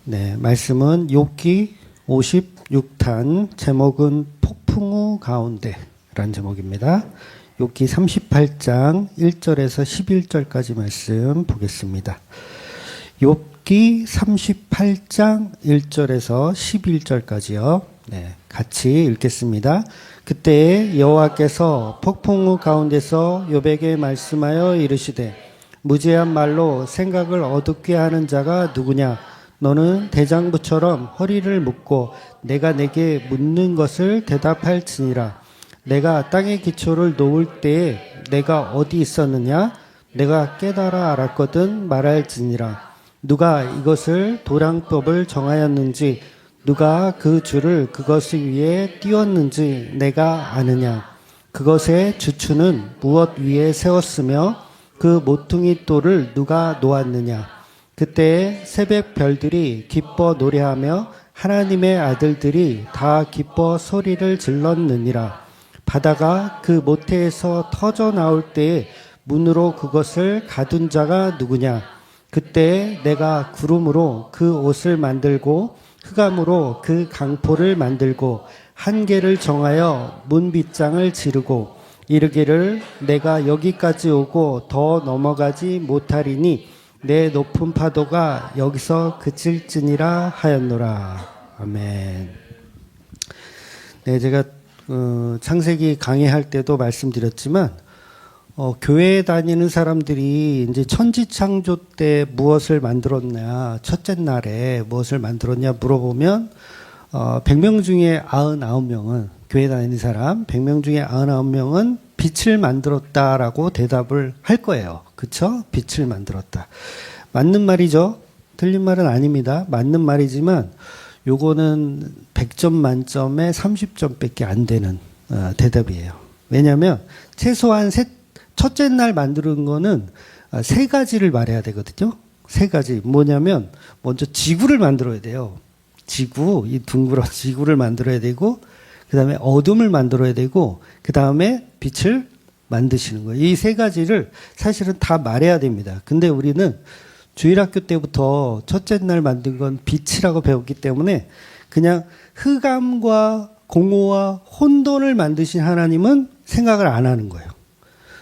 네, 말씀은 욥기 56탄, 제목은 폭풍 우 가운데라는 제목입니다. 욥기 38장 1절에서 11절까지 말씀 보겠습니다. 욥기 38장 1절에서 11절까지요. 네, 같이 읽겠습니다. 그때 여호와께서 폭풍 우 가운데서 욥에게 말씀하여 이르시되 무죄한 말로 생각을 어둡게 하는 자가 누구냐? 너는 대장부처럼 허리를 묶고 내가 내게 묻는 것을 대답할지니라. 내가 땅의 기초를 놓을 때에 내가 어디 있었느냐? 내가 깨달아 알았거든 말할지니라. 누가 이것을 도량법을 정하였는지 누가 그 줄을 그것 위에 띄웠는지 내가 아느냐? 그것의 주추는 무엇 위에 세웠으며 그 모퉁이 돌을 누가 놓았느냐? 그때 새벽 별들이 기뻐 노래하며 하나님의 아들들이 다 기뻐 소리를 질렀느니라. 바다가 그 모태에서 터져 나올 때에 문으로 그것을 가둔 자가 누구냐? 그때 내가 구름으로 그 옷을 만들고 흑암으로 그 강포를 만들고 한계를 정하여 문 빗장을 지르고 이르기를 내가 여기까지 오고 더 넘어가지 못하리니 내 높은 파도가 여기서 그칠지니라 하였노라. 아멘. 네, 제가 창세기 강의할 때도 말씀드렸지만 교회에 다니는 사람들이 이제 천지창조 때 무엇을 만들었냐, 첫째 날에 무엇을 만들었냐 물어보면 100명 중에 99명은 교회 다니는 사람 100명 중에 99명은 빛을 만들었다라고 대답을 할 거예요. 그쵸? 빛을 만들었다. 맞는 말이죠. 틀린 말은 아닙니다. 맞는 말이지만 요거는 100점 만점에 30점밖에 안 되는 대답이에요. 왜냐하면 최소한 첫째 날 만드는 거는 세 가지를 말해야 되거든요. 세 가지. 뭐냐면 먼저 지구를 만들어야 돼요. 지구, 이 둥그런 지구를 만들어야 되고 그 다음에 어둠을 만들어야 되고 그 다음에 빛을 만드시는 거예요. 이 세 가지를 사실은 다 말해야 됩니다. 근데 우리는 주일학교 때부터 첫째 날 만든 건 빛이라고 배웠기 때문에 그냥 흑암과 공허와 혼돈을 만드신 하나님은 생각을 안 하는 거예요.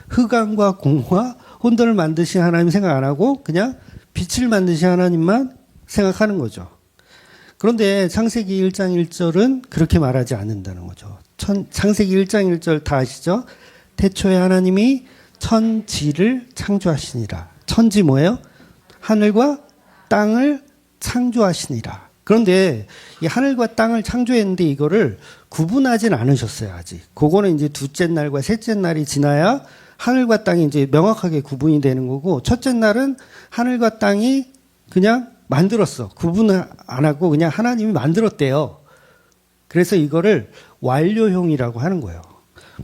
흑암과 공허와 혼돈을 만드신 하나님 생각 안 하고 그냥 빛을 만드신 하나님만 생각하는 거죠. 그런데 창세기 1장 1절은 그렇게 말하지 않는다는 거죠. 창세기 1장 1절 다 아시죠? 태초에 하나님이 천지를 창조하시니라. 천지 뭐예요? 하늘과 땅을 창조하시니라. 그런데 이 하늘과 땅을 창조했는데 이거를 구분하진 않으셨어요, 아직. 그거는 이제 둘째 날과 셋째 날이 지나야 하늘과 땅이 이제 명확하게 구분이 되는 거고, 첫째 날은 하늘과 땅이 그냥 만들었어. 구분 안 하고 그냥 하나님이 만들었대요. 그래서 이거를 완료형이라고 하는 거예요.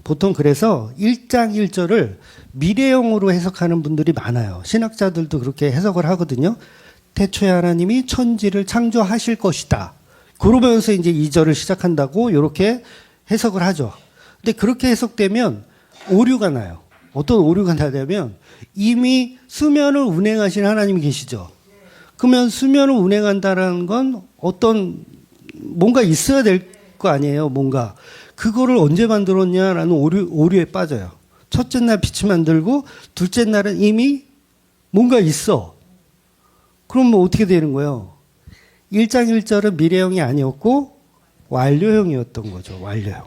보통 그래서 1장 1절을 미래형으로 해석하는 분들이 많아요. 신학자들도 그렇게 해석을 하거든요. 태초에 하나님이 천지를 창조하실 것이다. 그러면서 이제 2절을 시작한다고 이렇게 해석을 하죠. 근데 그렇게 해석되면 오류가 나요. 어떤 오류가 나냐면 이미 수면을 운행하신 하나님이 계시죠. 그러면 수면을 운행한다라는 건 어떤 뭔가 있어야 될 거 아니에요. 뭔가 그거를 언제 만들었냐라는 오류에 빠져요. 첫째 날 빛을 만들고 둘째 날은 이미 뭔가 있어. 그럼 뭐 어떻게 되는 거예요? 1장 1절은 미래형이 아니었고 완료형이었던 거죠. 완료형.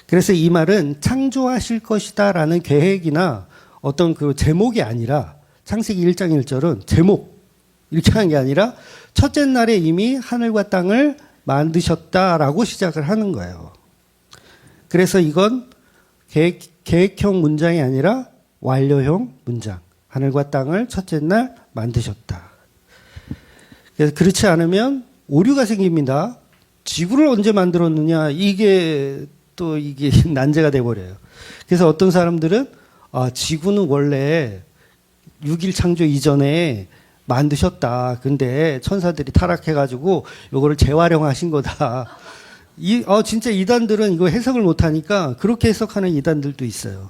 그래서 이 말은 창조하실 것이다라는 계획이나 어떤 그 제목이 아니라 창세기 1장 1절은 제목 이렇게 하는 게 아니라 첫째 날에 이미 하늘과 땅을 만드셨다라고 시작을 하는 거예요. 그래서 이건 계획형 문장이 아니라 완료형 문장. 하늘과 땅을 첫째 날 만드셨다. 그래서 그렇지 않으면 오류가 생깁니다. 지구를 언제 만들었느냐 이게 난제가 돼버려요. 그래서 어떤 사람들은 지구는 원래 6일 창조 이전에 만드셨다. 근데 천사들이 타락해가지고 요거를 재활용하신 거다. 진짜 이단들은 이거 해석을 못하니까 그렇게 해석하는 이단들도 있어요.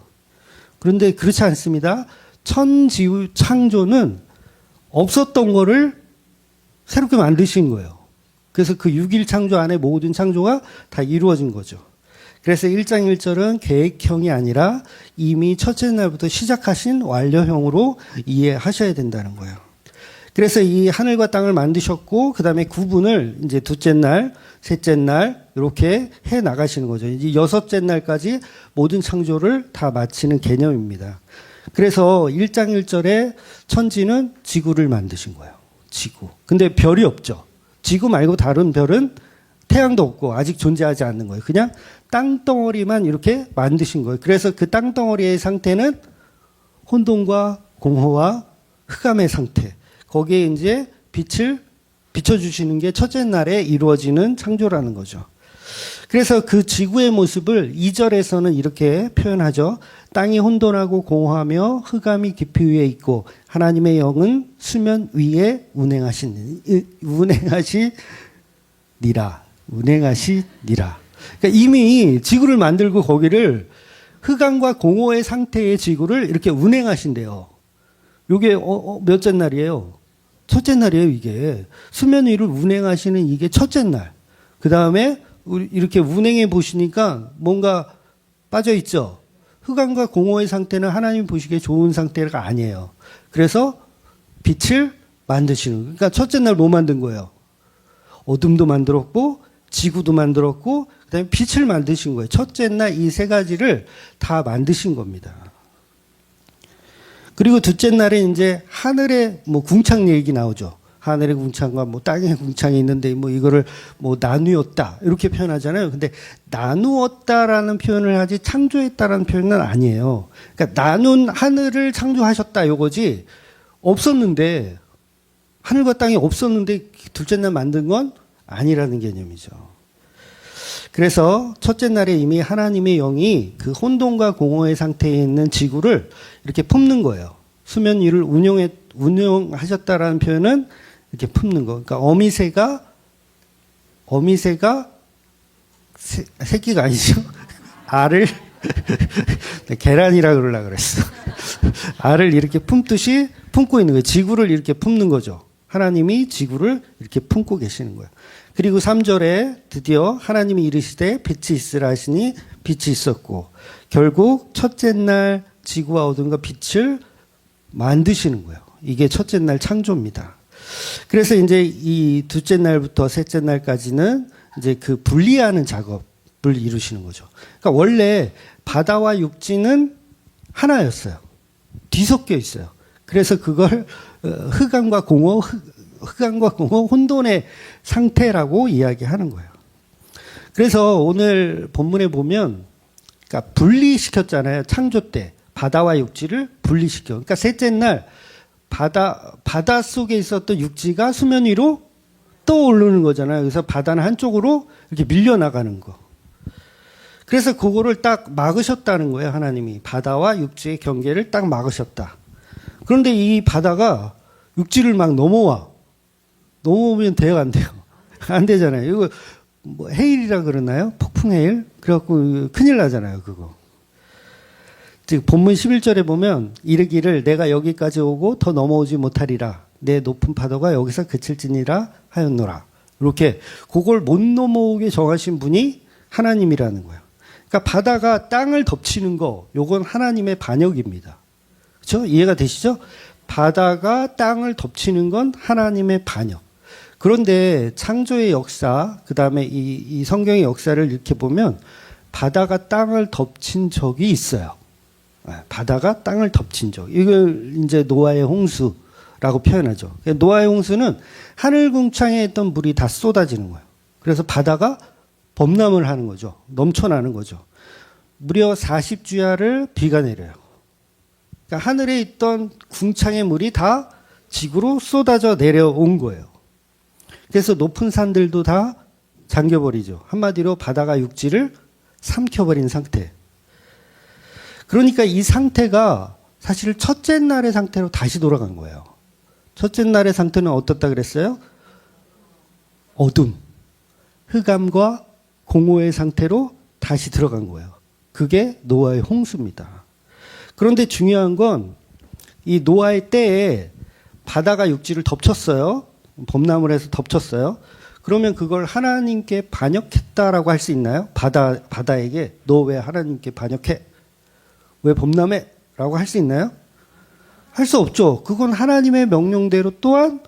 그런데 그렇지 않습니다. 천지구 창조는 없었던 거를 새롭게 만드신 거예요. 그래서 그 6일 창조 안에 모든 창조가 다 이루어진 거죠. 그래서 1장 1절은 계획형이 아니라 이미 첫째 날부터 시작하신 완료형으로 이해하셔야 된다는 거예요. 그래서 이 하늘과 땅을 만드셨고, 그 다음에 구분을 이제 둘째 날, 셋째 날, 이렇게 해 나가시는 거죠. 이제 여섯째 날까지 모든 창조를 다 마치는 개념입니다. 그래서 1장 1절에 천지는 지구를 만드신 거예요. 지구. 근데 별이 없죠. 지구 말고 다른 별은 태양도 없고 아직 존재하지 않는 거예요. 그냥 땅덩어리만 이렇게 만드신 거예요. 그래서 그 땅덩어리의 상태는 혼돈과 공허와 흑암의 상태. 거기에 이제 빛을 비춰주시는 게 첫째 날에 이루어지는 창조라는 거죠. 그래서 그 지구의 모습을 2절에서는 이렇게 표현하죠. 땅이 혼돈하고 공허하며 흑암이 깊이 위에 있고 하나님의 영은 수면 위에 운행하시니라. 그러니까 이미 지구를 만들고 거기를 흑암과 공허의 상태의 지구를 이렇게 운행하신대요. 이게 몇째 날이에요? 첫째 날이에요, 이게. 수면 위를 운행하시는 이게 첫째 날. 그 다음에 이렇게 운행해 보시니까 뭔가 빠져 있죠. 흑암과 공허의 상태는 하나님 보시기에 좋은 상태가 아니에요. 그래서 빛을 만드시는 거예요. 그러니까 첫째 날 뭐 만든 거예요? 어둠도 만들었고 지구도 만들었고 그다음에 빛을 만드신 거예요. 첫째 날 이 세 가지를 다 만드신 겁니다. 그리고 둘째 날에 이제 하늘의 뭐 궁창 얘기 나오죠. 하늘의 궁창과 뭐 땅의 궁창이 있는데 뭐 이거를 뭐 나누었다 이렇게 표현하잖아요. 근데 나누었다라는 표현을 하지 창조했다라는 표현은 아니에요. 그러니까 나눈 하늘을 창조하셨다 요거지 없었는데 하늘과 땅이 없었는데 둘째 날 만든 건 아니라는 개념이죠. 그래서 첫째 날에 이미 하나님의 영이 그 혼돈과 공허의 상태에 있는 지구를 이렇게 품는 거예요. 수면 위를 운영하셨다라는 표현은 이렇게 품는 거. 그러니까 어미새가 새끼가 아니죠. 알을 계란이라 그러려고 그랬어. 알을 이렇게 품듯이 품고 있는 거예요. 지구를 이렇게 품는 거죠. 하나님이 지구를 이렇게 품고 계시는 거예요. 그리고 3절에 드디어 하나님이 이르시되 빛이 있으라 하시니 빛이 있었고 결국 첫째 날 지구와 어둠과 빛을 만드시는 거예요. 이게 첫째 날 창조입니다. 그래서 이제 이 둘째 날부터 셋째 날까지는 이제 그 분리하는 작업을 이루시는 거죠. 그러니까 원래 바다와 육지는 하나였어요. 뒤섞여 있어요. 그래서 그걸 흑암과 공허 혼돈의 상태라고 이야기하는 거예요. 그래서 오늘 본문에 보면 그러니까 분리시켰잖아요. 창조 때 바다와 육지를 분리시켜. 그러니까 셋째 날 바다 속에 있었던 육지가 수면 위로 떠오르는 거잖아요. 그래서 바다는 한쪽으로 이렇게 밀려나가는 거. 그래서 그거를 딱 막으셨다는 거예요. 하나님이 바다와 육지의 경계를 딱 막으셨다. 그런데 이 바다가 육지를 막 넘어오면 돼요, 안 돼요? 안 되잖아요. 이거 뭐 해일이라 그러나요? 폭풍 해일? 그래갖고 큰일 나잖아요, 그거. 즉 본문 11절에 보면 이르기를 내가 여기까지 오고 더 넘어오지 못하리라. 내 높은 파도가 여기서 그칠지니라 하였노라. 이렇게 그걸 못 넘어오게 정하신 분이 하나님이라는 거예요. 그러니까 바다가 땅을 덮치는 거, 요건 하나님의 반역입니다. 그렇죠? 이해가 되시죠? 바다가 땅을 덮치는 건 하나님의 반역. 그런데 창조의 역사, 그 다음에 이 성경의 역사를 이렇게 보면 바다가 땅을 덮친 적이 있어요. 바다가 땅을 덮친 적. 이걸 이제 노아의 홍수라고 표현하죠. 노아의 홍수는 하늘 궁창에 있던 물이 다 쏟아지는 거예요. 그래서 바다가 범람을 하는 거죠. 넘쳐나는 거죠. 무려 40주야를 비가 내려요. 그러니까 하늘에 있던 궁창의 물이 다 지구로 쏟아져 내려온 거예요. 그래서 높은 산들도 다 잠겨버리죠. 한마디로 바다가 육지를 삼켜버린 상태. 그러니까 이 상태가 사실 첫째 날의 상태로 다시 돌아간 거예요. 첫째 날의 상태는 어떻다 그랬어요? 어둠, 흑암과 공허의 상태로 다시 들어간 거예요. 그게 노아의 홍수입니다. 그런데 중요한 건 이 노아의 때에 바다가 육지를 덮쳤어요. 범람을 해서 덮쳤어요. 그러면 그걸 하나님께 반역했다라고 할 수 있나요? 바다에게 너 왜 하나님께 반역해? 왜 범람해? 라고 할 수 있나요? 할 수 없죠. 그건 하나님의 명령대로 또한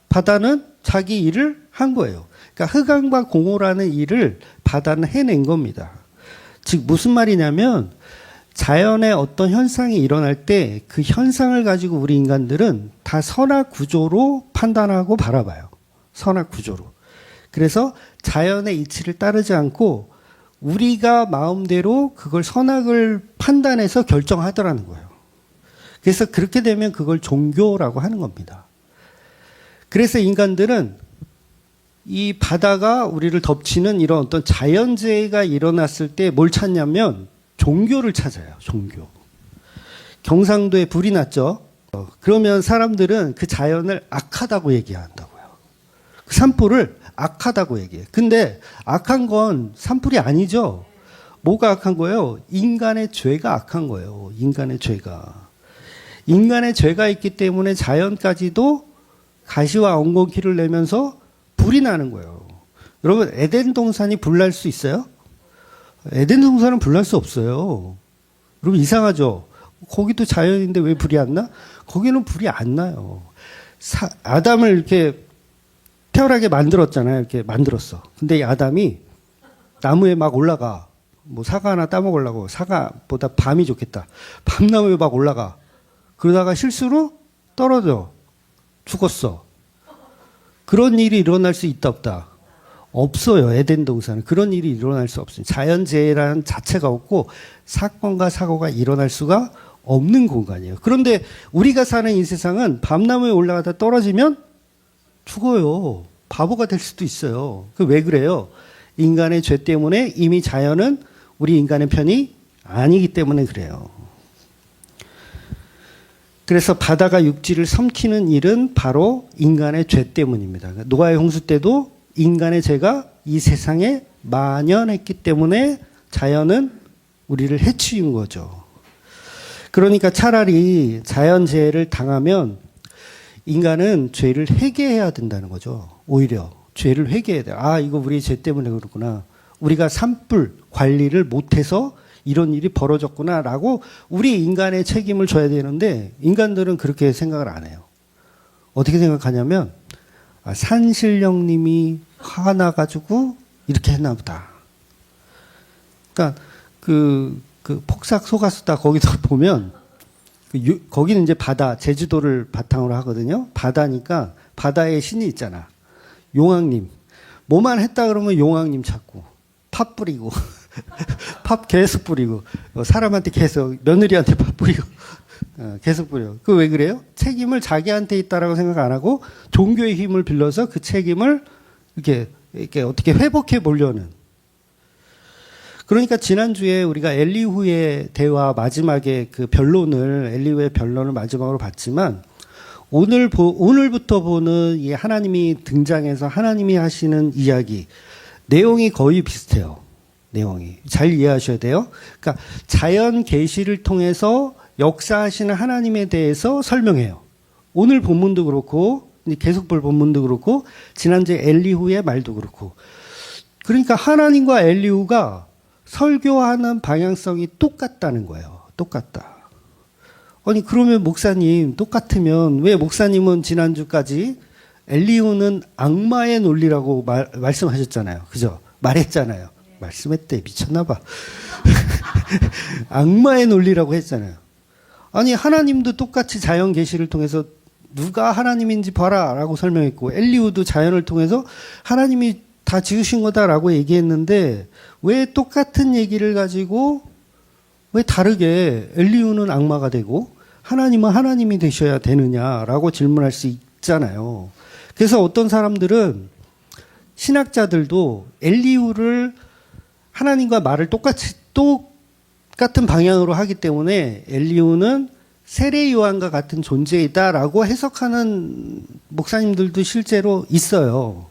바다는 자기 일을 한 거예요. 그러니까 흑암과 공허라는 일을 바다는 해낸 겁니다. 즉 무슨 말이냐면 자연의 어떤 현상이 일어날 때 그 현상을 가지고 우리 인간들은 다 선악 구조로 판단하고 바라봐요. 선악 구조로. 그래서 자연의 이치를 따르지 않고 우리가 마음대로 그걸 선악을 판단해서 결정하더라는 거예요. 그래서 그렇게 되면 그걸 종교라고 하는 겁니다. 그래서 인간들은 이 바다가 우리를 덮치는 이런 어떤 자연재해가 일어났을 때 뭘 찾냐면 종교를 찾아요. 종교. 경상도에 불이 났죠. 그러면 사람들은 그 자연을 악하다고 얘기한다고요. 그 산불을 악하다고 얘기해요. 근데 악한 건 산불이 아니죠. 뭐가 악한 거예요? 인간의 죄가 악한 거예요. 인간의 죄가. 인간의 죄가 있기 때문에 자연까지도 가시와 엉겅퀴를 내면서 불이 나는 거예요. 여러분 에덴 동산이 불날 수 있어요? 에덴 동산은 불날 수 없어요. 여러분 이상하죠? 거기도 자연인데 왜 불이 안 나? 거기는 불이 안 나요. 아담을 이렇게 태어나게 만들었잖아요. 이렇게 만들었어. 근데 이 아담이 나무에 막 올라가. 뭐 사과 하나 따먹으려고. 사과보다 밤이 좋겠다. 밤나무에 막 올라가. 그러다가 실수로 떨어져. 죽었어. 그런 일이 일어날 수 있다 없다? 없어요. 에덴 동산은. 그런 일이 일어날 수 없어요. 자연재해라는 자체가 없고 사건과 사고가 일어날 수가 없는 공간이에요. 그런데 우리가 사는 이 세상은 밤나무에 올라가다 떨어지면 죽어요. 바보가 될 수도 있어요. 그 왜 그래요? 인간의 죄 때문에 이미 자연은 우리 인간의 편이 아니기 때문에 그래요. 그래서 바다가 육지를 삼키는 일은 바로 인간의 죄 때문입니다. 노아의 홍수 때도 인간의 죄가 이 세상에 만연했기 때문에 자연은 우리를 해치운 거죠. 그러니까 차라리 자연재해를 당하면 인간은 죄를 회개해야 된다는 거죠. 오히려 죄를 회개해야 돼요. 아, 이거 우리 죄 때문에 그렇구나. 우리가 산불 관리를 못해서 이런 일이 벌어졌구나라고 우리 인간의 책임을 져야 되는데 인간들은 그렇게 생각을 안 해요. 어떻게 생각하냐면 산신령님이 화가 나가지고 이렇게 했나 보다. 그러니까 그 폭삭 속았수다 거기서 보면 거기는 이제 바다, 제주도를 바탕으로 하거든요. 바다니까 바다에 신이 있잖아. 용왕님. 뭐만 했다 그러면 용왕님 찾고 팥 뿌리고 팥 계속 뿌리고 사람한테 계속 며느리한테 팥 뿌리고 계속 뿌려. 그 왜 그래요? 책임을 자기한테 있다라고 생각 안 하고 종교의 힘을 빌려서 그 책임을 이렇게 어떻게 회복해 보려는. 그러니까 지난주에 우리가 엘리후의 대화 마지막에 그 엘리후의 변론을 마지막으로 봤지만 오늘부터 보는 이 하나님이 등장해서 하나님이 하시는 이야기 내용이 거의 비슷해요. 내용이 잘 이해하셔야 돼요. 그러니까 자연 계시를 통해서 역사하시는 하나님에 대해서 설명해요. 오늘 본문도 그렇고 계속 볼 본문도 그렇고 지난주에 엘리후의 말도 그렇고. 그러니까 하나님과 엘리후가 설교하는 방향성이 똑같다는 거예요. 똑같다. 아니 그러면 목사님 똑같으면 왜 목사님은 지난주까지 엘리후는 악마의 논리라고 말씀하셨잖아요. 그죠? 말했잖아요. 말씀했대. 미쳤나 봐. 악마의 논리라고 했잖아요. 아니 하나님도 똑같이 자연 계시를 통해서 누가 하나님인지 봐라 라고 설명했고 엘리후도 자연을 통해서 하나님이 다 지으신 거다라고 얘기했는데 왜 똑같은 얘기를 가지고 왜 다르게 엘리후는 악마가 되고 하나님은 하나님이 되셔야 되느냐라고 질문할 수 있잖아요. 그래서 어떤 사람들은 신학자들도 엘리후를 하나님과 말을 똑같은 방향으로 하기 때문에 엘리후는 세례 요한과 같은 존재이다라고 해석하는 목사님들도 실제로 있어요.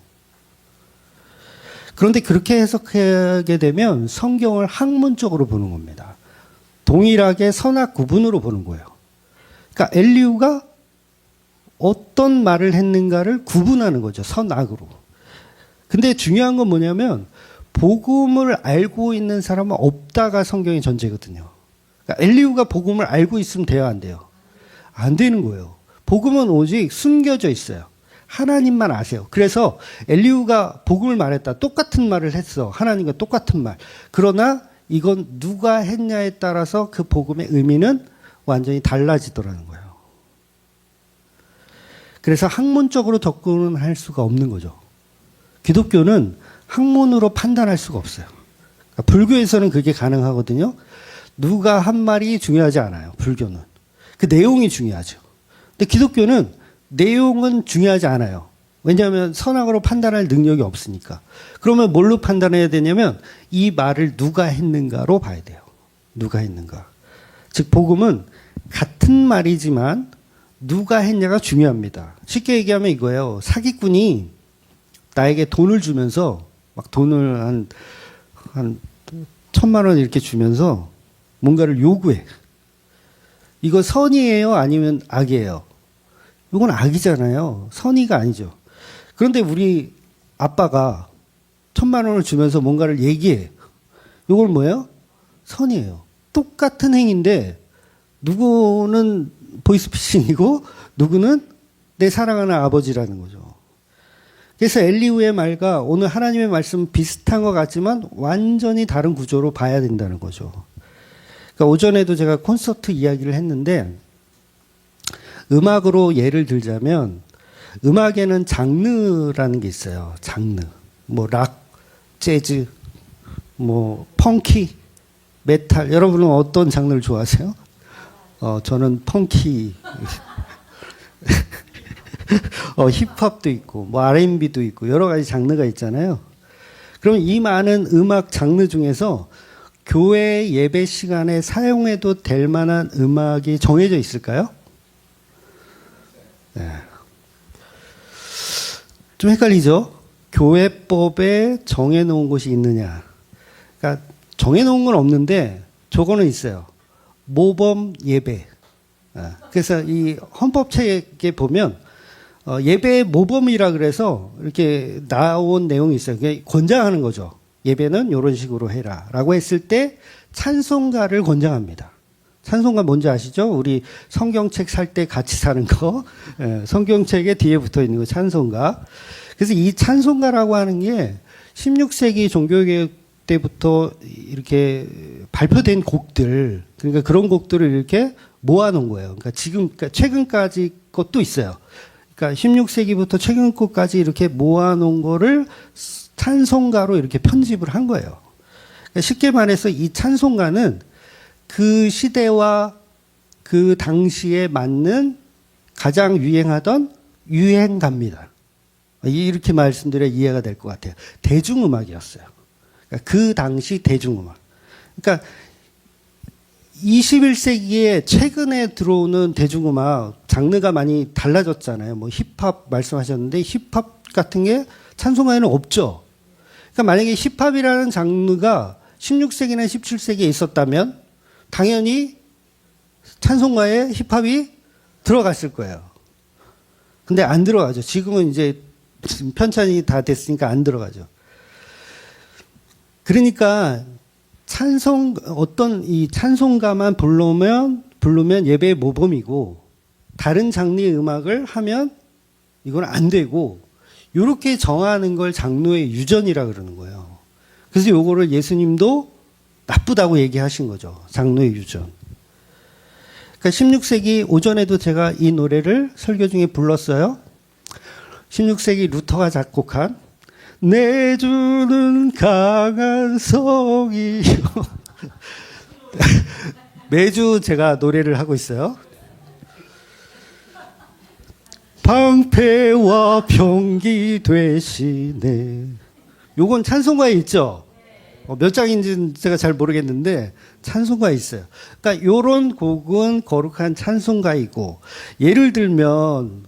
그런데 그렇게 해석하게 되면 성경을 학문적으로 보는 겁니다. 동일하게 선악 구분으로 보는 거예요. 그러니까 엘리후가 어떤 말을 했는가를 구분하는 거죠. 선악으로. 근데 중요한 건 뭐냐면 복음을 알고 있는 사람은 없다가 성경의 전제거든요. 그러니까 엘리후가 복음을 알고 있으면 돼요, 안 돼요? 안 되는 거예요. 복음은 오직 숨겨져 있어요. 하나님만 아세요. 그래서 엘리후가 복음을 말했다. 똑같은 말을 했어. 하나님과 똑같은 말. 그러나 이건 누가 했냐에 따라서 그 복음의 의미는 완전히 달라지더라는 거예요. 그래서 학문적으로 접근은 할 수가 없는 거죠. 기독교는 학문으로 판단할 수가 없어요. 그러니까 불교에서는 그게 가능하거든요. 누가 한 말이 중요하지 않아요. 불교는. 그 내용이 중요하죠. 근데 기독교는 내용은 중요하지 않아요. 왜냐하면 선악으로 판단할 능력이 없으니까. 그러면 뭘로 판단해야 되냐면 이 말을 누가 했는가로 봐야 돼요. 누가 했는가. 즉 복음은 같은 말이지만 누가 했냐가 중요합니다. 쉽게 얘기하면 이거예요. 사기꾼이 나에게 돈을 주면서 막 돈을 한 1,000만 원 이렇게 주면서 뭔가를 요구해. 이거 선이에요? 아니면 악이에요? 이건 악이잖아요. 선의가 아니죠. 그런데 우리 아빠가 1,000만 원을 주면서 뭔가를 얘기해. 이건 뭐예요? 선이에요. 똑같은 행위인데 누구는 보이스피싱이고 누구는 내 사랑하는 아버지라는 거죠. 그래서 엘리후의 말과 오늘 하나님의 말씀은 비슷한 것 같지만 완전히 다른 구조로 봐야 된다는 거죠. 그러니까 오전에도 제가 콘서트 이야기를 했는데 음악으로 예를 들자면 음악에는 장르라는 게 있어요. 장르. 뭐 락, 재즈, 뭐 펑키, 메탈. 여러분은 어떤 장르를 좋아하세요? 저는 펑키. 힙합도 있고 뭐 R&B도 있고 여러 가지 장르가 있잖아요. 그럼 이 많은 음악 장르 중에서 교회 예배 시간에 사용해도 될 만한 음악이 정해져 있을까요? 네. 좀 헷갈리죠? 교회법에 정해놓은 곳이 있느냐. 그러니까 정해놓은 건 없는데 저거는 있어요. 모범 예배. 그래서 이 헌법책에 보면 예배의 모범이라 그래서 이렇게 나온 내용이 있어요. 그게 권장하는 거죠. 예배는 이런 식으로 해라 라고 했을 때 찬송가를 권장합니다. 찬송가 뭔지 아시죠? 우리 성경책 살 때 같이 사는 거. 성경책에 뒤에 붙어 있는 거 찬송가. 그래서 이 찬송가라고 하는 게 16세기 종교개혁 때부터 이렇게 발표된 곡들, 그러니까 그런 곡들을 이렇게 모아놓은 거예요. 그러니까 최근까지 것도 있어요. 그러니까 16세기부터 최근 것까지 이렇게 모아놓은 거를 찬송가로 이렇게 편집을 한 거예요. 그러니까 쉽게 말해서 이 찬송가는 그 시대와 그 당시에 맞는 가장 유행하던 유행가입니다. 이렇게 말씀드려야 이해가 될 것 같아요. 대중음악이었어요. 그러니까 그 당시 대중음악. 그러니까 21세기에 최근에 들어오는 대중음악 장르가 많이 달라졌잖아요. 뭐 힙합 말씀하셨는데 힙합 같은 게 찬송가에는 없죠. 그러니까 만약에 힙합이라는 장르가 16세기나 17세기에 있었다면 당연히 찬송가에 힙합이 들어갔을 거예요. 근데 안 들어가죠. 지금은 이제 편찬이 다 됐으니까 안 들어가죠. 그러니까 어떤 이 찬송가만 부르면 예배의 모범이고 다른 장르의 음악을 하면 이건 안 되고 이렇게 정하는 걸 장로의 유전이라 그러는 거예요. 그래서 요거를 예수님도 나쁘다고 얘기하신 거죠. 장로의 유전. 그러니까 16세기 오전에도 제가 이 노래를 설교 중에 불렀어요. 16세기 루터가 작곡한 내 주는 강한 성이요. 매주 제가 노래를 하고 있어요. 방패와 병기 되시네. 요건 찬송가에 있죠. 몇 장인지는 제가 잘 모르겠는데 찬송가에 있어요. 그러니까 요런 곡은 거룩한 찬송가이고 예를 들면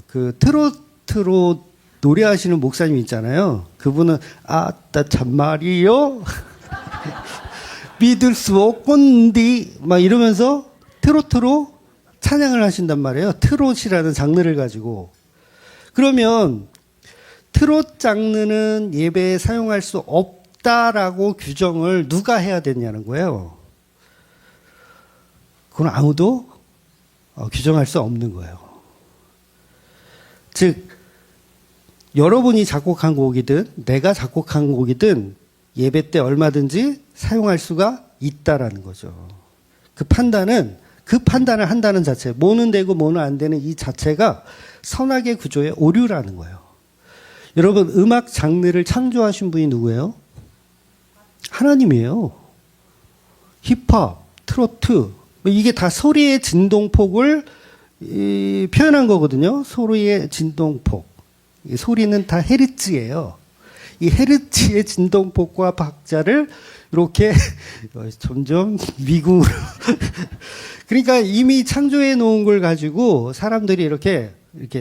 그 트로트로 노래하시는 목사님 있잖아요. 그분은 아따 참말이요. 믿을 수 없건디 막 이러면서 트로트로 찬양을 하신단 말이에요. 트롯이라는 장르를 가지고. 그러면 트롯 장르는 예배에 사용할 수 없다라고 규정을 누가 해야 되냐는 거예요. 그건 아무도 규정할 수 없는 거예요. 즉 여러분이 작곡한 곡이든 내가 작곡한 곡이든 예배 때 얼마든지 사용할 수가 있다라는 거죠. 그 판단을 한다는 자체, 뭐는 되고 뭐는 안 되는 이 자체가 선악의 구조의 오류라는 거예요. 여러분, 음악 장르를 창조하신 분이 누구예요? 하나님이에요. 힙합, 트로트, 이게 다 소리의 진동폭을 표현한 거거든요. 소리의 진동폭. 이 소리는 다 헤르츠예요. 이 헤르츠의 진동폭과 박자를 이렇게 점점 미국으로 그러니까 이미 창조해 놓은 걸 가지고 사람들이 이렇게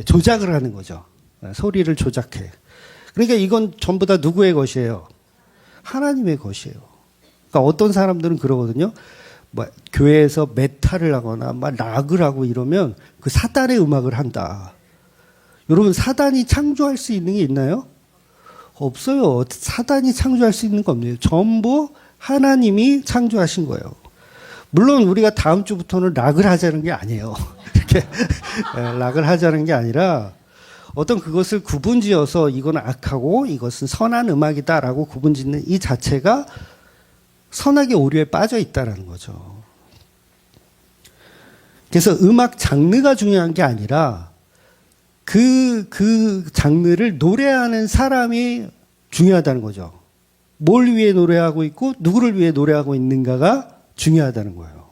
조작을 하는 거죠. 소리를 조작해. 그러니까 이건 전부 다 누구의 것이에요? 하나님의 것이에요. 그러니까 어떤 사람들은 그러거든요. 뭐 교회에서 메탈을 하거나 막 락을 하고 이러면 그 사단의 음악을 한다. 여러분, 사단이 창조할 수 있는 게 있나요? 없어요. 사단이 창조할 수 있는 거 없네요. 전부 하나님이 창조하신 거예요. 물론 우리가 다음 주부터는 락을 하자는 게 아니에요. 이렇게 락을 하자는 게 아니라 어떤 그것을 구분지어서 이건 악하고 이것은 선한 음악이다라고 구분짓는 이 자체가 선악의 오류에 빠져 있다라는 거죠. 그래서 음악 장르가 중요한 게 아니라 그 장르를 노래하는 사람이 중요하다는 거죠. 뭘 위해 노래하고 있고 누구를 위해 노래하고 있는가가 중요하다는 거예요.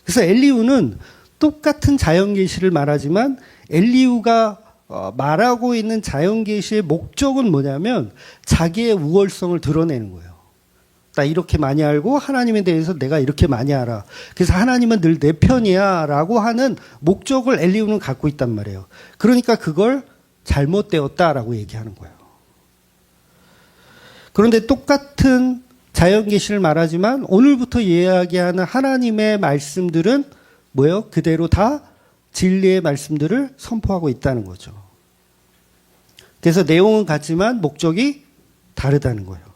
그래서 엘리우는 똑같은 자연계시를 말하지만 엘리우가 말하고 있는 자연계시의 목적은 뭐냐면 자기의 우월성을 드러내는 거예요. 나 이렇게 많이 알고 하나님에 대해서 내가 이렇게 많이 알아. 그래서 하나님은 늘 내 편이야 라고 하는 목적을 엘리우는 갖고 있단 말이에요. 그러니까 그걸 잘못되었다라고 얘기하는 거예요. 그런데 똑같은 자연계시를 말하지만 오늘부터 이야기하는 하나님의 말씀들은 뭐예요? 그대로 다 진리의 말씀들을 선포하고 있다는 거죠. 그래서 내용은 같지만 목적이 다르다는 거예요.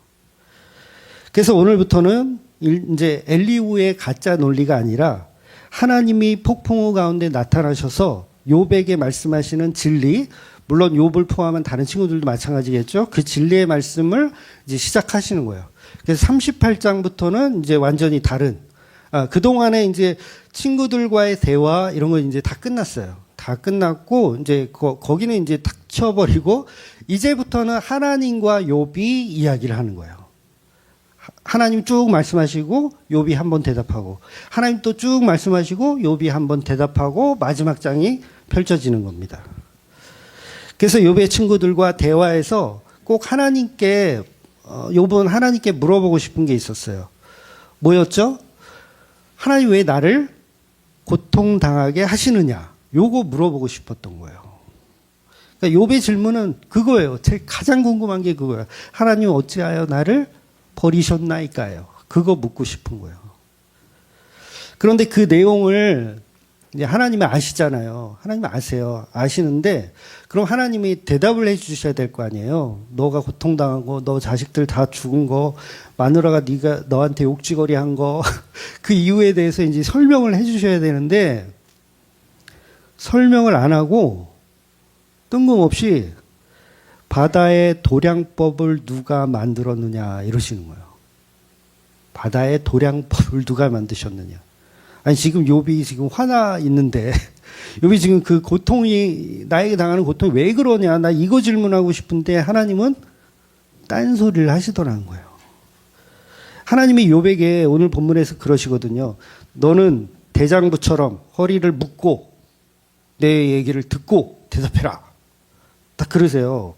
그래서 오늘부터는 이제 엘리후의 가짜 논리가 아니라 하나님이 폭풍우 가운데 나타나셔서 욥에게 말씀하시는 진리, 물론 욥을 포함한 다른 친구들도 마찬가지겠죠. 그 진리의 말씀을 이제 시작하시는 거예요. 그래서 38장부터는 이제 완전히 다른, 그동안에 이제 친구들과의 대화 이런 거 이제 다 끝났어요. 다 끝났고, 이제 거기는 이제 탁 쳐버리고, 이제부터는 하나님과 욥이 이야기를 하는 거예요. 하나님 쭉 말씀하시고 욥이 한번 대답하고 하나님 또 쭉 말씀하시고 욥이 한번 대답하고 마지막 장이 펼쳐지는 겁니다. 그래서 욥의 친구들과 대화에서 꼭 하나님께 욥은 하나님께 물어보고 싶은 게 있었어요. 뭐였죠? 하나님 왜 나를 고통당하게 하시느냐? 요거 물어보고 싶었던 거예요. 그러니까 욥의 질문은 그거예요. 제일 가장 궁금한 게 그거예요. 하나님 어찌하여 나를 버리셨나이까요? 그거 묻고 싶은 거예요. 그런데 그 내용을 이제 하나님이 아시잖아요. 하나님이 아세요. 아시는데 그럼 하나님이 대답을 해 주셔야 될 거 아니에요. 너가 고통당하고 너 자식들 다 죽은 거, 마누라가 네가 너한테 욕지거리 한 거, 그 이유에 대해서 이제 설명을 해 주셔야 되는데 설명을 안 하고 뜬금없이 바다의 도량법을 누가 만들었느냐 이러시는 거예요. 바다의 도량법을 누가 만드셨느냐. 아니 지금 욥이 지금 화나 있는데 욥이 지금 그 고통이 나에게 당하는 고통이 왜 그러냐. 나 이거 질문하고 싶은데 하나님은 딴소리를 하시더라는 거예요. 하나님이 욥에게 오늘 본문에서 그러시거든요. 너는 대장부처럼 허리를 묶고 내 얘기를 듣고 대답해라. 딱 그러세요.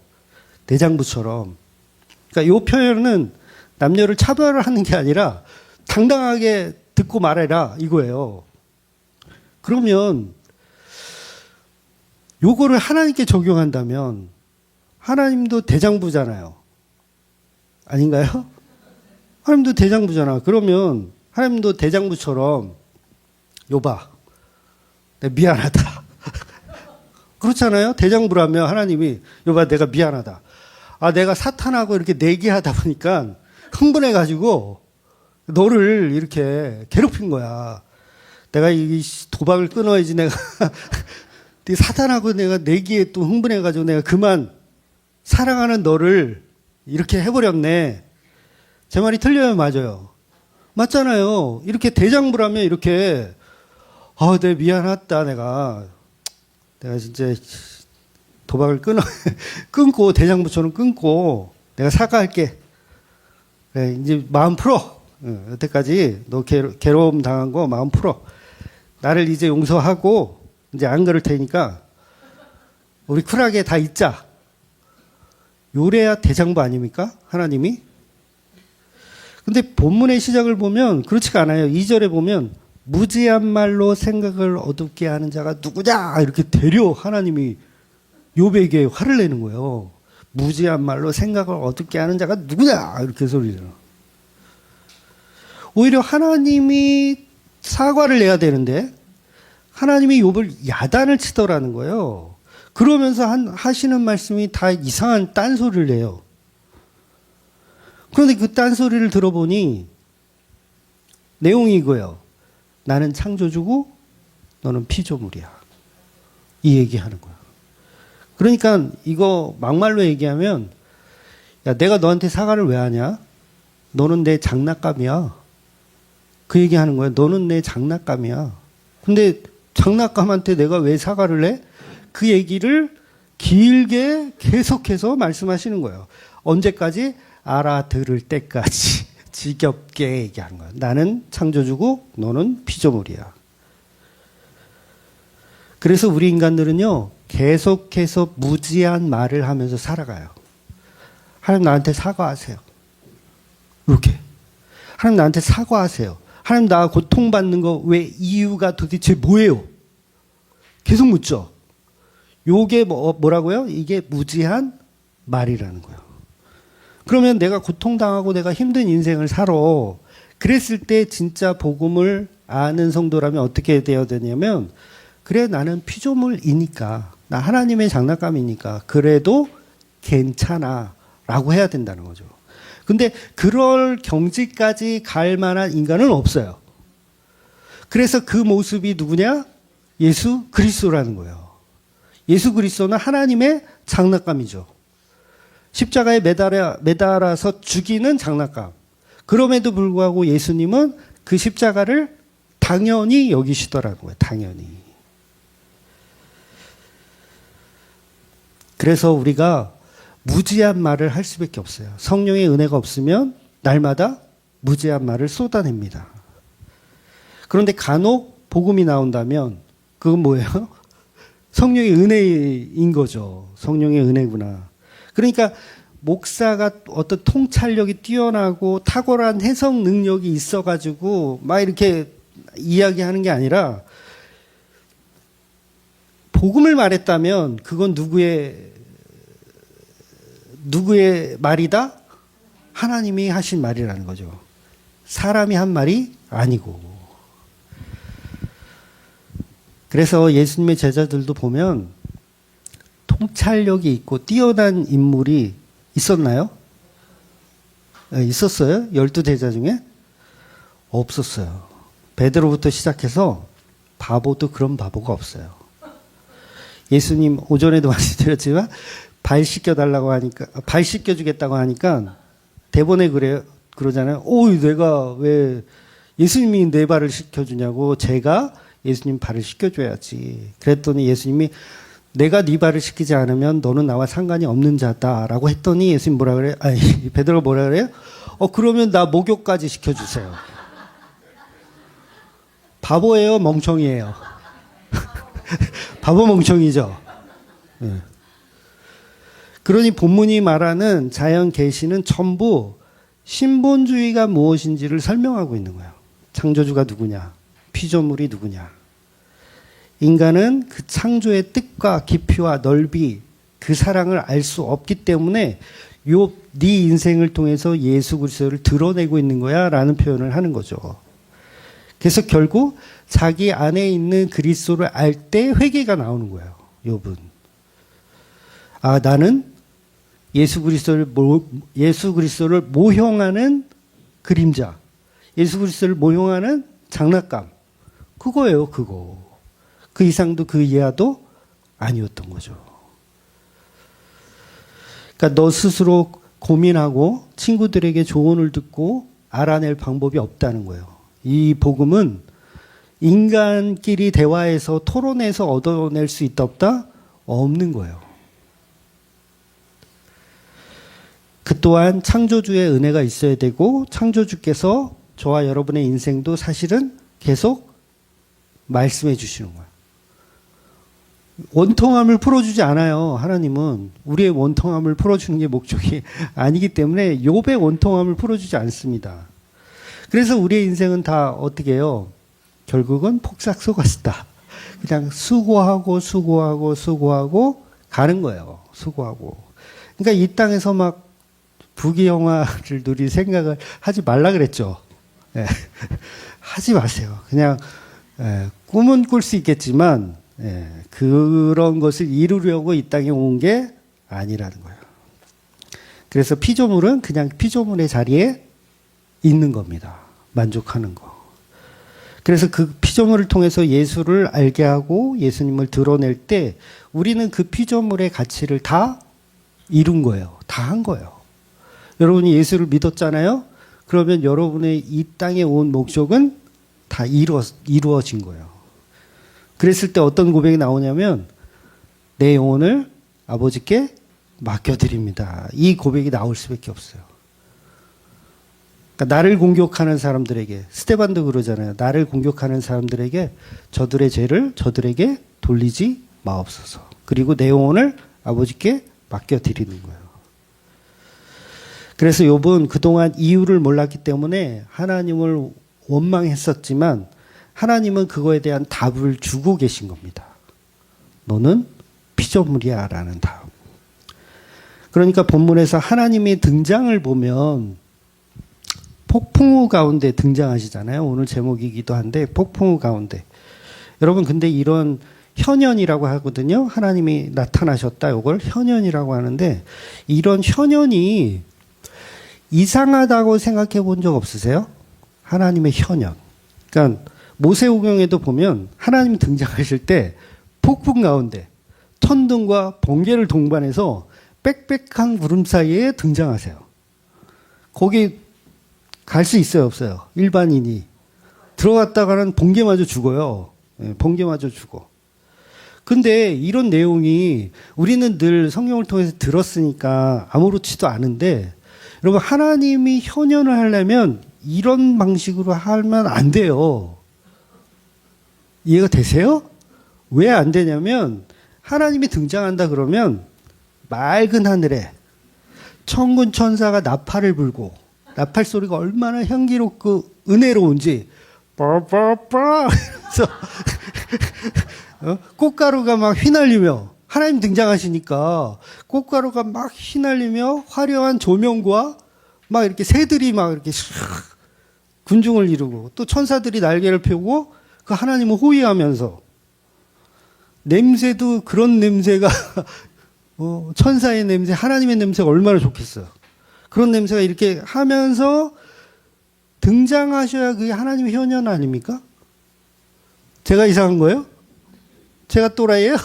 대장부처럼. 그러니까 이 표현은 남녀를 차별하는 게 아니라 당당하게 듣고 말해라 이거예요. 그러면 요거를 하나님께 적용한다면 하나님도 대장부잖아요. 아닌가요? 하나님도 대장부잖아. 그러면 하나님도 대장부처럼 욥아 미안하다. 그렇잖아요. 대장부라면 하나님이 여봐 내가 미안하다. 아 내가 사탄하고 이렇게 내기하다 보니까 흥분해가지고 너를 이렇게 괴롭힌 거야. 내가 이 도박을 끊어야지 내가 사탄하고 내가 내기에 또 흥분해가지고 내가 그만 사랑하는 너를 이렇게 해버렸네. 제 말이 틀려요, 맞아요? 맞잖아요. 이렇게 대장부라면 이렇게 내 미안하다 내가 진짜 도박을 끊고 대장부처럼 끊고 내가 사과할게. 그래, 이제 마음 풀어. 여태까지 너 괴로움 당한 거 마음 풀어. 나를 이제 용서하고 이제 안 그럴 테니까 우리 쿨하게 다 잊자. 요래야 대장부 아닙니까? 하나님이? 근데 본문의 시작을 보면 그렇지가 않아요. 2절에 보면 무지한 말로 생각을 어둡게 하는 자가 누구냐 이렇게 되려 하나님이 욥에게 화를 내는 거예요. 무지한 말로 생각을 어둡게 하는 자가 누구냐 이렇게 소리를. 오히려 하나님이 사과를 내야 되는데 하나님이 욥을 야단을 치더라는 거예요. 그러면서 하시는 말씀이 다 이상한 딴소리를 내요. 그런데 그 딴소리를 들어보니 내용이 이거예요. 나는 창조주고 너는 피조물이야. 이 얘기하는 거야. 그러니까 이거 막말로 얘기하면 야 내가 너한테 사과를 왜 하냐? 너는 내 장난감이야. 그 얘기하는 거야. 너는 내 장난감이야. 근데 장난감한테 내가 왜 사과를 해? 그 얘기를 길게 계속해서 말씀하시는 거예요. 언제까지? 알아들을 때까지 지겹게 얘기하는 거야. 나는 창조주고 너는 피조물이야. 그래서 우리 인간들은요. 계속해서 무지한 말을 하면서 살아가요. 하나님 나한테 사과하세요. 이렇게. 하나님 나한테 사과하세요. 하나님 나 고통받는 거 왜 이유가 도대체 뭐예요? 계속 묻죠. 요게 뭐라고요? 이게 무지한 말이라는 거예요. 그러면 내가 고통당하고 내가 힘든 인생을 살아. 그랬을 때 진짜 복음을 아는 성도라면 어떻게 되어야 되냐면 그래 나는 피조물이니까 나 하나님의 장난감이니까 그래도 괜찮아 라고 해야 된다는 거죠. 근데 그럴 경지까지 갈 만한 인간은 없어요. 그래서 그 모습이 누구냐? 예수 그리스도라는 거예요. 예수 그리스도는 하나님의 장난감이죠. 십자가에 매달아서 죽이는 장난감. 그럼에도 불구하고 예수님은 그 십자가를 당연히 여기시더라는 거예요. 당연히. 그래서 우리가 무지한 말을 할 수밖에 없어요. 성령의 은혜가 없으면 날마다 무지한 말을 쏟아냅니다. 그런데 간혹 복음이 나온다면 그건 뭐예요? 성령의 은혜인 거죠. 성령의 은혜구나. 그러니까 목사가 어떤 통찰력이 뛰어나고 탁월한 해석 능력이 있어가지고 막 이렇게 이야기하는 게 아니라 복음을 말했다면 그건 누구의 말이다? 하나님이 하신 말이라는 거죠. 사람이 한 말이 아니고. 그래서 예수님의 제자들도 보면 통찰력이 있고 뛰어난 인물이 있었나요? 있었어요? 12제자 중에? 없었어요. 베드로부터 시작해서 바보도 그런 바보가 없어요. 예수님 오전에도 말씀드렸지만 발 씻겨달라고 하니까, 발 씻겨주겠다고 하니까 대본에 그러잖아요. 내가 왜 예수님이 내 발을 씻겨주냐고 제가 예수님 발을 씻겨줘야지. 그랬더니 예수님이 내가 네 발을 씻기지 않으면 너는 나와 상관이 없는 자다라고 했더니 예수님 뭐라 그래요? 베드로가 뭐라 그래요? 그러면 나 목욕까지 시켜주세요. 바보예요? 멍청이에요? 바보 멍청이죠. 네. 그러니 본문이 말하는 자연 계시는 전부 신본주의가 무엇인지를 설명하고 있는 거예요. 창조주가 누구냐? 피조물이 누구냐? 인간은 그 창조의 뜻과 깊이와 넓이, 그 사랑을 알 수 없기 때문에 네 인생을 통해서 예수 그리스도를 드러내고 있는 거야 라는 표현을 하는 거죠. 그래서 결국 자기 안에 있는 그리스도를 알 때 회개가 나오는 거예요. 욥은. 아, 나는 예수 그리스도를 모형하는 그림자, 예수 그리스도를 모형하는 장난감, 그거예요, 그거. 그 이상도 그 이하도 아니었던 거죠. 그러니까 너 스스로 고민하고 친구들에게 조언을 듣고 알아낼 방법이 없다는 거예요. 이 복음은 인간끼리 대화해서 토론해서 얻어낼 수 있다 없다? 없는 거예요. 그 또한 창조주의 은혜가 있어야 되고 창조주께서 저와 여러분의 인생도 사실은 계속 말씀해 주시는 거예요. 원통함을 풀어주지 않아요. 하나님은 우리의 원통함을 풀어주는 게 목적이 아니기 때문에 욥의 원통함을 풀어주지 않습니다. 그래서 우리의 인생은 다 어떻게 해요? 결국은 폭삭 속았다. 그냥 수고하고 가는 거예요. 수고하고. 그러니까 이 땅에서 막 부귀영화를 누릴 생각을 하지 말라 그랬죠. 예. 하지 마세요. 그냥 꿈은 꿀 수 있겠지만 그런 것을 이루려고 이 땅에 온 게 아니라는 거예요. 그래서 피조물은 그냥 피조물의 자리에 있는 겁니다. 만족하는 거. 그래서 그 피조물을 통해서 예수를 알게 하고 예수님을 드러낼 때 우리는 그 피조물의 가치를 다 이룬 거예요. 다 한 거예요. 여러분이 예수를 믿었잖아요. 그러면 여러분의 이 땅에 온 목적은 다 이루어진 거예요. 그랬을 때 어떤 고백이 나오냐면 내 영혼을 아버지께 맡겨드립니다. 이 고백이 나올 수밖에 없어요. 그러니까 나를 공격하는 사람들에게, 스데반도 그러잖아요. 나를 공격하는 사람들에게 저들의 죄를 저들에게 돌리지 마옵소서. 그리고 내 영혼을 아버지께 맡겨드리는 거예요. 그래서 욥은 그동안 이유를 몰랐기 때문에 하나님을 원망했었지만 하나님은 그거에 대한 답을 주고 계신 겁니다. 너는 피조물이야 라는 답. 그러니까 본문에서 하나님의 등장을 보면 폭풍우 가운데 등장하시잖아요. 오늘 제목이기도 한데 폭풍우 가운데. 여러분 근데 이런 현현이라고 하거든요. 하나님이 나타나셨다. 이걸 현현이라고 하는데 이런 현현이 이상하다고 생각해 본 적 없으세요? 하나님의 현현. 그러니까 모세오경에도 보면 하나님이 등장하실 때 폭풍 가운데 천둥과 번개를 동반해서 빽빽한 구름 사이에 등장하세요. 거기 갈 수 있어요, 없어요? 일반인이. 들어갔다가는 번개마저 죽어요. 번개마저 죽어. 근데 이런 내용이 우리는 늘 성경을 통해서 들었으니까 아무렇지도 않은데 여러분 하나님이 현현을 하려면 이런 방식으로 하면 안 돼요. 이해가 되세요? 왜 안 되냐면 하나님이 등장한다 그러면 맑은 하늘에 천군 천사가 나팔을 불고 나팔 소리가 얼마나 향기롭고 은혜로운지 빠빠빠 그래서 꽃가루가 막 휘날리며 하나님 등장하시니까 꽃가루가 막 휘날리며 화려한 조명과 막 이렇게 새들이 막 이렇게 군중을 이루고 또 천사들이 날개를 펴고 그 하나님을 호위하면서 냄새도 그런 냄새가 천사의 냄새, 하나님의 냄새가 얼마나 좋겠어요. 그런 냄새가 이렇게 하면서 등장하셔야 그게 하나님의 현현 아닙니까? 제가 이상한 거예요? 제가 또라이예요?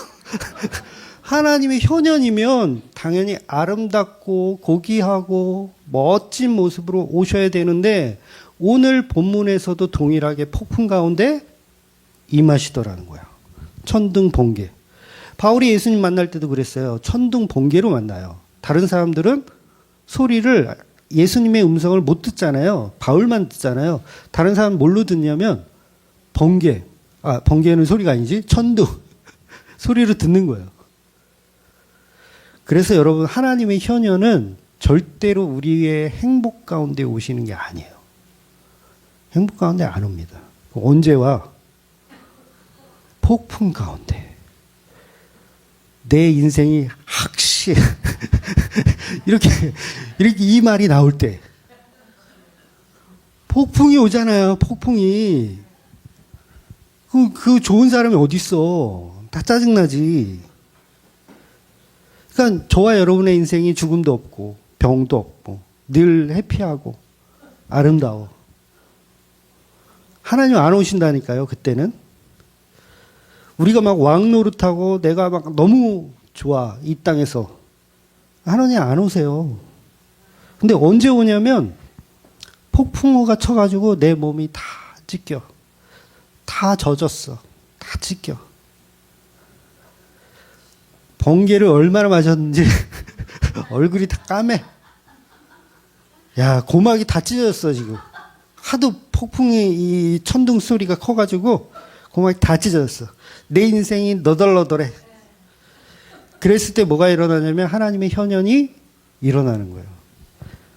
하나님의 현현이면 당연히 아름답고 고귀하고 멋진 모습으로 오셔야 되는데 오늘 본문에서도 동일하게 폭풍 가운데 임하시더라는 거야. 천둥 번개. 바울이 예수님 만날 때도 그랬어요. 천둥 번개로 만나요. 다른 사람들은 소리를 예수님의 음성을 못 듣잖아요. 바울만 듣잖아요. 다른 사람은 뭘로 듣냐면 번개. 번개는 소리가 아니지. 천둥. 소리로 듣는 거예요. 그래서 여러분 하나님의 현현은 절대로 우리의 행복 가운데 오시는 게 아니에요. 행복 가운데 안 옵니다. 언제 와? 폭풍 가운데. 내 인생이 확실 이렇게 이 말이 나올 때 폭풍이 오잖아요. 폭풍이. 그 좋은 사람이 어딨어. 다 짜증나지. 그러니까 저와 여러분의 인생이 죽음도 없고 병도 없고 늘 해피하고 아름다워. 하나님 안 오신다니까요, 그때는. 우리가 막 왕 노릇하고 내가 막 너무 좋아, 이 땅에서. 하나님 안 오세요. 근데 언제 오냐면 폭풍우가 쳐가지고 내 몸이 다 찢겨. 다 젖었어. 다 찢겨. 번개를 얼마나 맞았는지 얼굴이 다 까매. 야, 고막이 다 찢어졌어, 지금. 하도 폭풍이 이 천둥 소리가 커가지고 고막이 다 찢어졌어. 내 인생이 너덜너덜해. 그랬을 때 뭐가 일어나냐면 하나님의 현현이 일어나는 거예요.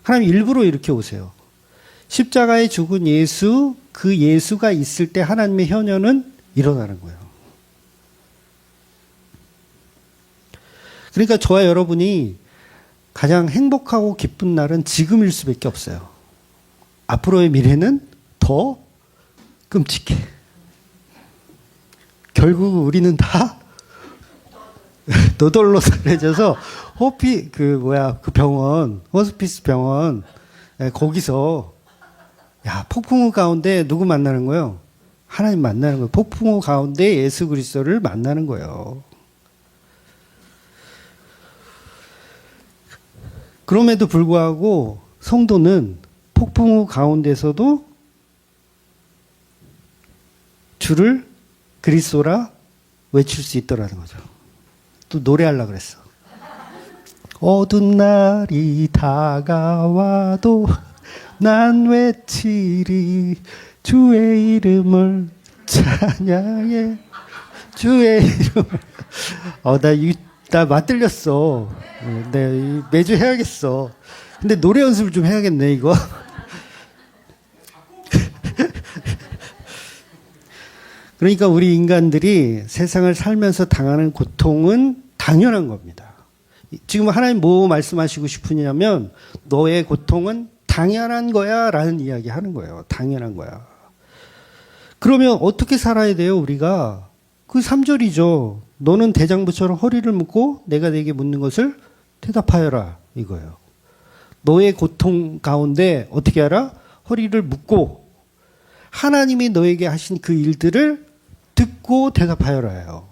하나님 일부러 이렇게 오세요. 십자가에 죽은 예수, 그 예수가 있을 때 하나님의 현현은 일어나는 거예요. 그러니까 저와 여러분이 가장 행복하고 기쁜 날은 지금일 수밖에 없어요. 앞으로의 미래는 더 끔찍해. 결국 우리는 다 너덜너덜해져서 그 병원, 호스피스 병원, 거기서, 야, 폭풍우 가운데 누구 만나는 거예요? 하나님 만나는 거예요. 폭풍우 가운데 예수 그리스도를 만나는 거예요. 그럼에도 불구하고 성도는 폭풍우 가운데서도 주를 그리스도라 외칠 수 있더라는 거죠. 또 노래하려고 그랬어. 어두운 날이 다가와도 난 외치리 주의 이름을 찬양해 주의 이름을. 나 맞들렸어. 네, 매주 해야겠어. 근데 노래 연습을 좀 해야겠네, 이거. 그러니까 우리 인간들이 세상을 살면서 당하는 고통은 당연한 겁니다. 지금 하나님 뭐 말씀하시고 싶으냐면 너의 고통은 당연한 거야 라는 이야기 하는 거예요. 당연한 거야. 그러면 어떻게 살아야 돼요, 우리가? 그 3절이죠. 너는 대장부처럼 허리를 묶고 내가 네게 묻는 것을 대답하여라, 이거예요. 너의 고통 가운데 어떻게 하라? 허리를 묶고 하나님이 너에게 하신 그 일들을 듣고 대답하여라요.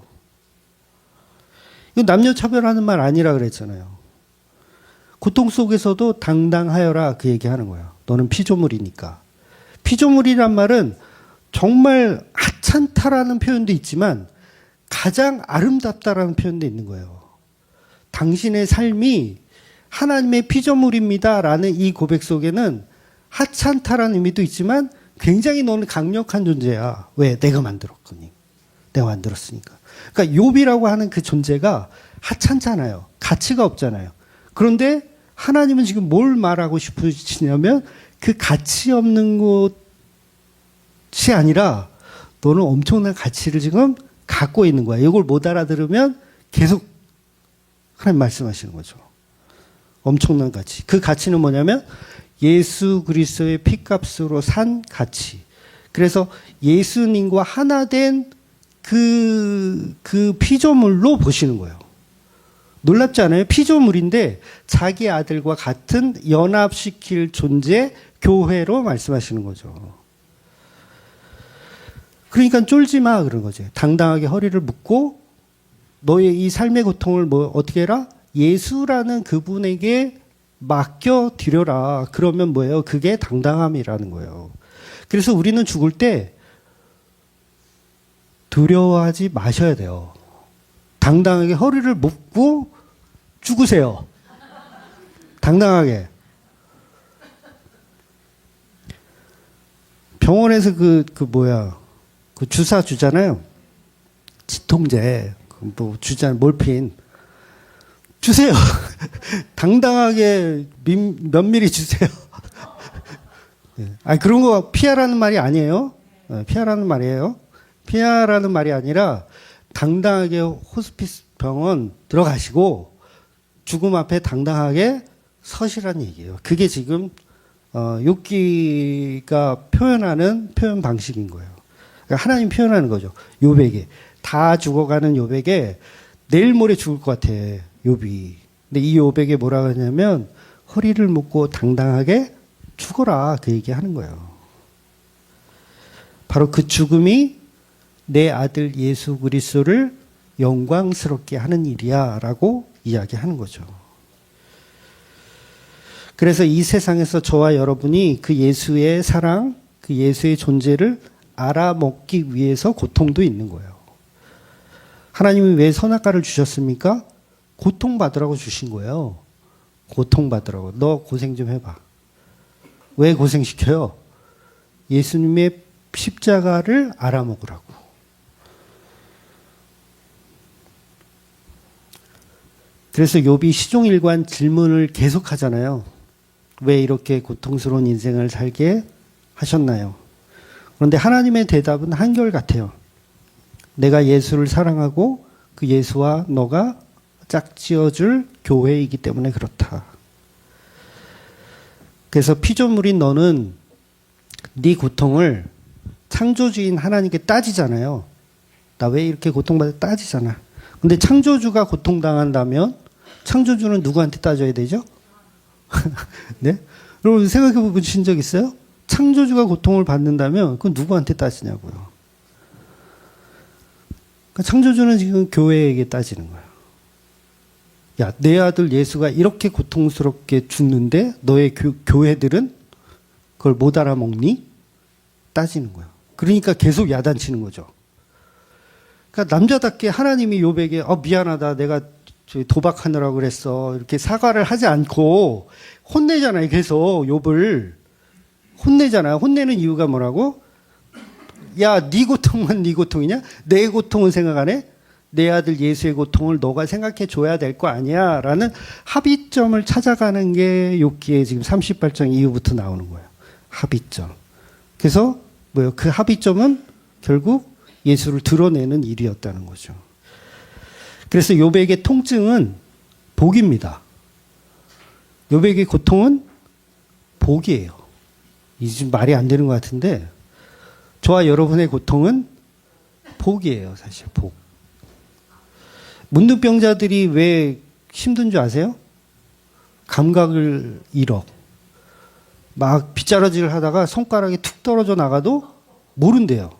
이거 남녀 차별하는 말 아니라 그랬잖아요. 고통 속에서도 당당하여라, 그 얘기하는 거예요. 너는 피조물이니까. 피조물이란 말은 정말 하찮다라는 표현도 있지만 가장 아름답다라는 표현도 있는 거예요. 당신의 삶이 하나님의 피조물입니다라는 이 고백 속에는 하찮다라는 의미도 있지만 굉장히 너는 강력한 존재야. 왜? 내가 만들었거니. 내가 만들었으니까. 그러니까 욥이라고 하는 그 존재가 하찮잖아요. 가치가 없잖아요. 그런데 하나님은 지금 뭘 말하고 싶으시냐면 그 가치 없는 것이 아니라 너는 엄청난 가치를 지금 갖고 있는 거야. 이걸 못 알아들으면 계속 하나님 말씀하시는 거죠. 엄청난 가치. 그 가치는 뭐냐면 예수 그리스도의 피값으로 산 가치. 그래서 예수님과 하나 된 그 피조물로 보시는 거예요. 놀랍지 않아요? 피조물인데 자기 아들과 같은 연합시킬 존재 교회로 말씀하시는 거죠. 그러니까 쫄지 마, 그런 거죠. 당당하게 허리를 묶고 너의 이 삶의 고통을 뭐 어떻게 해라? 예수라는 그분에게 맡겨드려라. 그러면 뭐예요? 그게 당당함이라는 거예요. 그래서 우리는 죽을 때 두려워하지 마셔야 돼요. 당당하게 허리를 묶고 죽으세요. 당당하게. 병원에서 그 주사 주잖아요. 진통제, 주잖아요. 몰핀. 주세요. 당당하게 면밀히 주세요. 아니, 그런 거 피하라는 말이 아니에요. 피하라는 말이에요. 피하라는 말이 아니라 당당하게 호스피스 병원 들어가시고 죽음 앞에 당당하게 서시라는 얘기예요. 그게 지금 욥기가 표현하는 표현 방식인 거예요. 그러니까 하나님 표현하는 거죠. 욥에게 다 죽어가는 욥에게 내일 모레 죽을 것 같아 욥이. 근데 이 욥에게 뭐라고 하냐면 허리를 묶고 당당하게 죽어라 그 얘기하는 거예요. 바로 그 죽음이 내 아들 예수 그리스도를 영광스럽게 하는 일이야라고 이야기하는 거죠. 그래서 이 세상에서 저와 여러분이 그 예수의 사랑, 그 예수의 존재를 알아먹기 위해서 고통도 있는 거예요. 하나님이 왜 선악과를 주셨습니까? 고통받으라고 주신 거예요. 고통받으라고. 너 고생 좀 해봐. 왜 고생시켜요? 예수님의 십자가를 알아먹으라고. 그래서 욥이 시종일관 질문을 계속하잖아요. 왜 이렇게 고통스러운 인생을 살게 하셨나요? 그런데 하나님의 대답은 한결같아요. 내가 예수를 사랑하고 그 예수와 너가 짝지어줄 교회이기 때문에 그렇다. 그래서 피조물인 너는 네 고통을 창조주인 하나님께 따지잖아요. 나 왜 이렇게 고통받아 따지잖아. 근데 창조주가 고통당한다면 창조주는 누구한테 따져야 되죠? 네? 여러분 생각해 보신 적 있어요? 창조주가 고통을 받는다면 그건 누구한테 따지냐고요. 그러니까 창조주는 지금 교회에게 따지는 거예요. 야, 내 아들 예수가 이렇게 고통스럽게 죽는데 너의 교회들은 그걸 못 알아먹니? 따지는 거예요. 그러니까 계속 야단치는 거죠. 그러니까 남자답게 하나님이 욥에게 미안하다 내가 도박하느라고 그랬어 이렇게 사과를 하지 않고 혼내잖아요. 계속 욥을 혼내잖아요. 혼내는 이유가 뭐라고? 야, 네 고통만 네 고통이냐? 내 고통은 생각 안 해? 내 아들 예수의 고통을 너가 생각해 줘야 될 거 아니야 라는 합의점을 찾아가는 게 욥기에 지금 38장 이후부터 나오는 거예요. 합의점. 그래서 뭐예요? 그 합의점은 결국 예수를 드러내는 일이었다는 거죠. 그래서 욥에게 통증은 복입니다. 욥에게 고통은 복이에요. 이 지금 말이 안 되는 것 같은데 저와 여러분의 고통은 복이에요. 사실 복. 문둥병자들이 왜 힘든 줄 아세요? 감각을 잃어. 막 빗자루질을 하다가 손가락이 툭 떨어져 나가도 모른대요.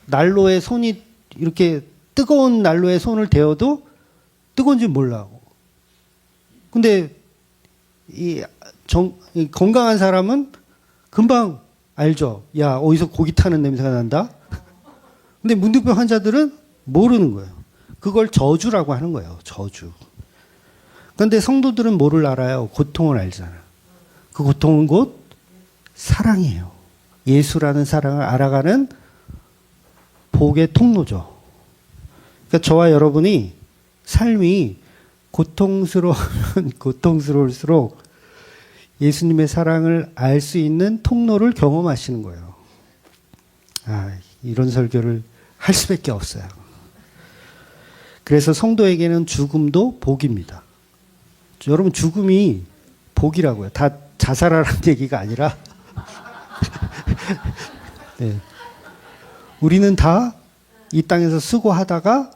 난로에 손이 이렇게 뜨거운 난로에 손을 대어도 뜨거운지 몰라. 근데 이 건강한 사람은 금방 알죠. 야, 어디서 고기 타는 냄새가 난다? 근데 문둥병 환자들은 모르는 거예요. 그걸 저주라고 하는 거예요. 저주. 그런데 성도들은 뭐를 알아요? 고통을 알잖아. 그 고통은 곧 사랑이에요. 예수라는 사랑을 알아가는 복의 통로죠. 그러니까 저와 여러분이 삶이 고통스러우면 고통스러울수록 예수님의 사랑을 알 수 있는 통로를 경험하시는 거예요. 이런 설교를 할 수밖에 없어요. 그래서 성도에게는 죽음도 복입니다. 여러분 죽음이 복이라고요. 다 자살하라는 얘기가 아니라 네. 우리는 다 이 땅에서 수고하다가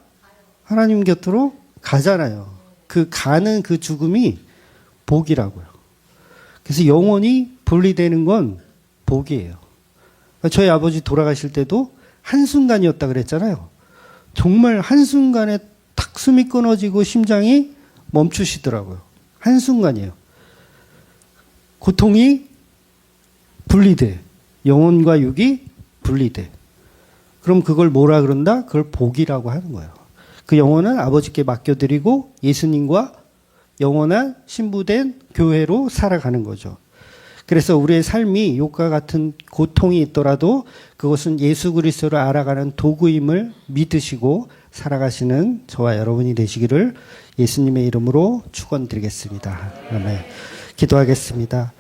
하나님 곁으로 가잖아요. 그 가는 그 죽음이 복이라고요. 그래서 영원히 분리되는 건 복이에요. 저희 아버지 돌아가실 때도 한순간이었다 그랬잖아요. 정말 한순간에 탁 숨이 끊어지고 심장이 멈추시더라고요. 한순간이에요. 고통이 분리돼. 영혼과 육이 분리돼. 그럼 그걸 뭐라 그런다? 그걸 복이라고 하는 거예요. 그 영혼은 아버지께 맡겨드리고 예수님과 영원한 신부된 교회로 살아가는 거죠. 그래서 우리의 삶이 욥과 같은 고통이 있더라도 그것은 예수 그리스도를 알아가는 도구임을 믿으시고 살아가시는 저와 여러분이 되시기를 예수님의 이름으로 축원드리겠습니다. 아멘. 기도하겠습니다.